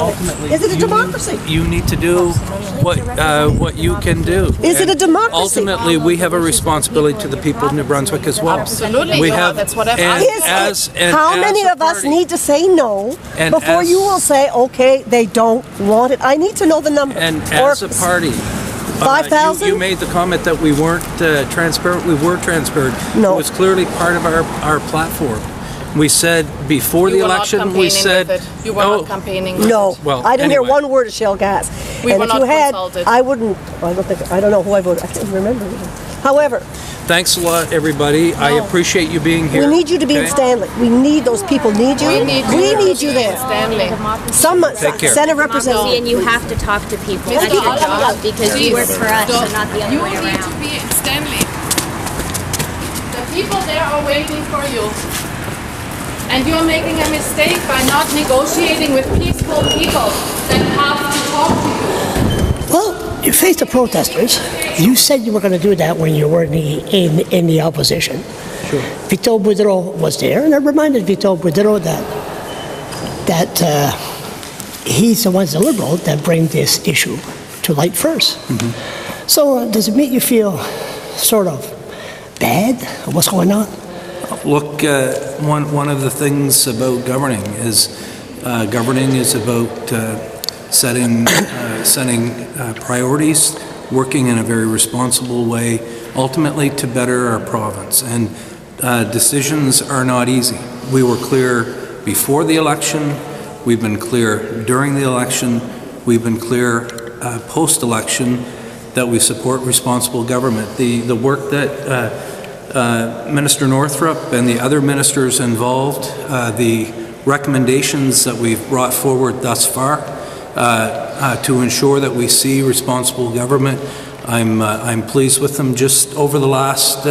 ultimately, is it a democracy? You need to do what you can do. Is it a democracy? Ultimately, we have a responsibility to the people of New Brunswick as well. Absolutely. We have. That's what I'm How many of us need to say no before you will say, okay, they don't want it? I need to know the number. And as a party, 5,000? You made the comment that we weren't transparent. We were transparent. No. It was clearly part of our platform. We said before the election, we said you were not campaigning. No, well, I didn't hear one word of shale gas. We and were if not you had, consulted. I wouldn't. I don't know who I voted. I can't remember. However, thanks a lot, everybody. I appreciate you being here. we need you to be in Stanley. We need those people. Need you. We need you there. Stanley. Senate representative. And you have to talk to people. That's your job because you work for us and not the other way around. You need to be in Stanley. The people there are waiting for you. And you're making a mistake by not negotiating with peaceful people that have to talk to you. Well, you faced the protesters. You said you were going to do that when you were in the opposition. Sure. Vito Boudreau was there, and I reminded Vito Boudreau that he's the one's the Liberal that bring this issue to light first. Mm-hmm. So does it make you feel sort of bad? What's going on? Look, one of the things about governing is about setting priorities, working in a very responsible way, ultimately to better our province. And decisions are not easy. We were clear before the election. We've been clear during the election. We've been clear post-election that we support responsible government. The work that Minister Northrup and the other ministers involved, the recommendations that we've brought forward thus far to ensure that we see responsible government, I'm pleased with them. Just over the last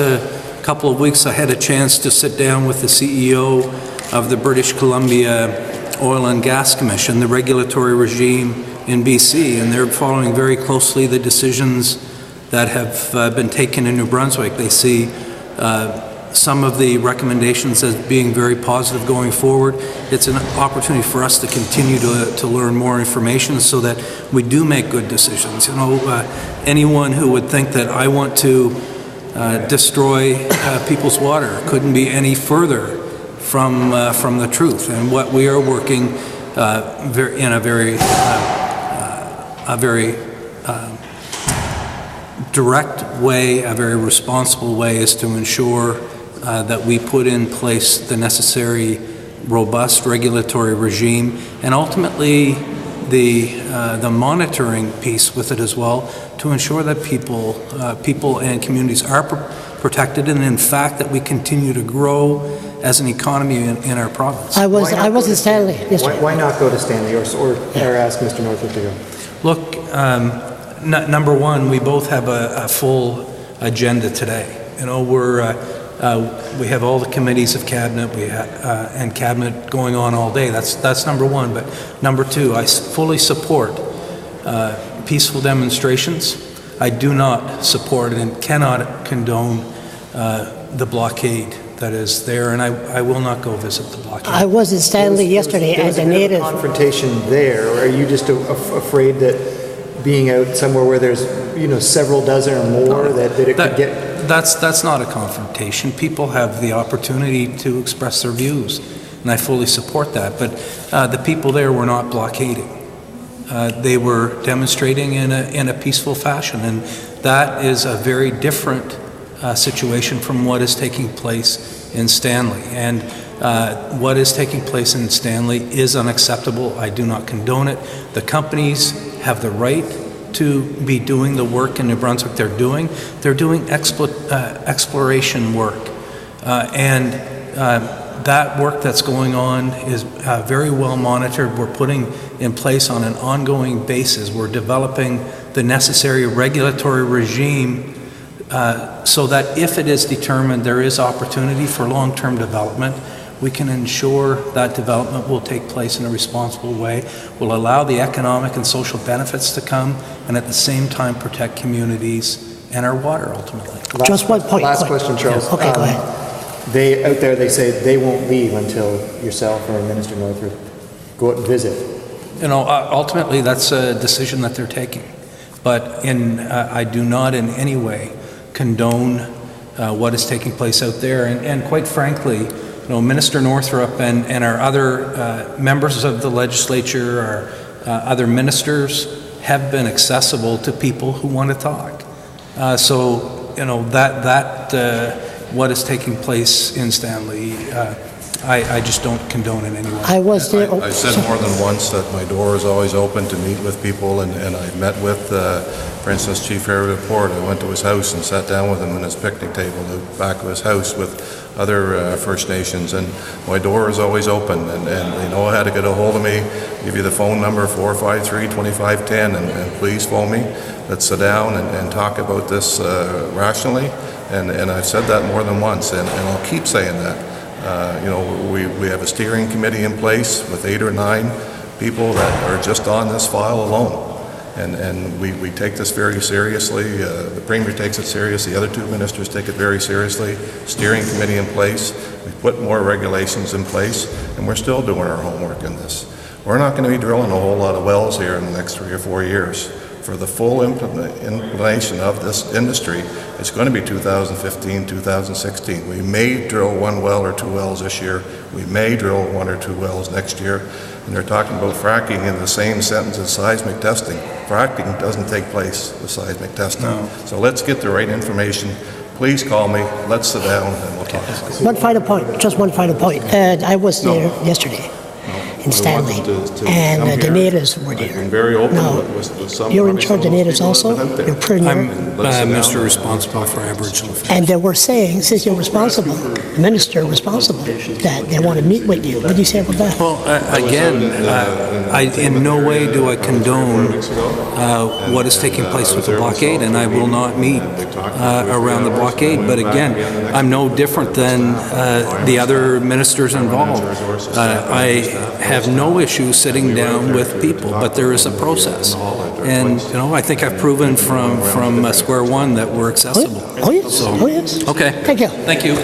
couple of weeks, I had a chance to sit down with the CEO of the British Columbia Oil and Gas Commission, the regulatory regime in BC, and they're following very closely the decisions that have been taken in New Brunswick. They see some of the recommendations as being very positive going forward. It's an opportunity for us to continue to learn more information so that we do make good decisions. You know, anyone who would think that I want to destroy people's water couldn't be any further from the truth. And what we are working in a very direct way, a very responsible way, is to ensure that we put in place the necessary robust regulatory regime, and ultimately the monitoring piece with it as well, to ensure that people and communities are protected, and in fact that we continue to grow as an economy in our province. I was in Stanley. Why not go to Stanley or ask Mr. Northrup to go? Look, number one, we both have a full agenda today. You know, we have all the committees of cabinet, and cabinet going on all day. That's number one. But number two, I fully support peaceful demonstrations. I do not support and cannot condone the blockade that is there, and I will not go visit the blockade. I was in Stanley yesterday as a native. Confrontation there, or are you just afraid that being out somewhere where there's several dozen or more that it could get? That's not a confrontation. People have the opportunity to express their views, and I fully support that. But the people there were not blockading. They were demonstrating in a peaceful fashion, and that is a very different situation from what is taking place in Stanley. And what is taking place in Stanley is unacceptable. I do not condone it. The companies have the right to be doing the work in New Brunswick they're doing. They're doing exploration work. And that work that's going on is very well monitored. We're putting in place on an ongoing basis. We're developing the necessary regulatory regime so that if it is determined there is opportunity for long-term development, we can ensure that development will take place in a responsible way, will allow the economic and social benefits to come, and at the same time protect communities and our water ultimately. Just one point. Last question, Charles. Yeah. Okay, go ahead. They say they won't leave until yourself or Minister Northrup go out and visit. ultimately, that's a decision that they're taking. But I do not in any way condone what is taking place out there. And quite frankly, Minister Northrup and our other members of the legislature, our other ministers, have been accessible to people who want to talk. What is taking place in Stanley, I just don't condone in any way. I was there. I said more than once that my door is always open to meet with people, and I've met with, for instance, Chief Harry Port. I went to his house and sat down with him at his picnic table at the back of his house with other First Nations, and my door is always open, and you know how to get a hold of me. Give you the phone number, 453-2510, and please phone me. Let's sit down and talk about this rationally, and I've said that more than once, and I'll keep saying that. We have a steering committee in place with 8 or 9 people that are just on this file alone. And we take this very seriously. The Premier takes it serious. The other 2 ministers take it very seriously. Steering committee in place. We put more regulations in place, and we're still doing our homework in this. We're not going to be drilling a whole lot of wells here in the next 3 or 4 years. For the full implementation of this industry, it's going to be 2015, 2016. We may drill 1 well or 2 wells this year. We may drill 1 or 2 wells next year. And they're talking about fracking in the same sentence as seismic testing. Fracking doesn't take place with seismic testing. No. So let's get the right information. Please call me. Let's sit down and we'll talk. One final point, just one final point. I was there yesterday. In Stanley, and the natives were there. Very open with some. You're in charge of the natives also? You're premier? I'm Minister responsible for Aboriginal affairs. And they were saying, since you're responsible, the minister responsible, that they want to meet with you. What do you say about that? Well, again, in no way do I condone what is taking place with the blockade, and I will not meet around the blockade. But again, I'm no different than the other ministers involved. I have no issue sitting down with people, but there is a process. And, I think I've proven from square one that we're accessible. Oh, yes. So, oh, yes. Okay. Thank you. Thank you.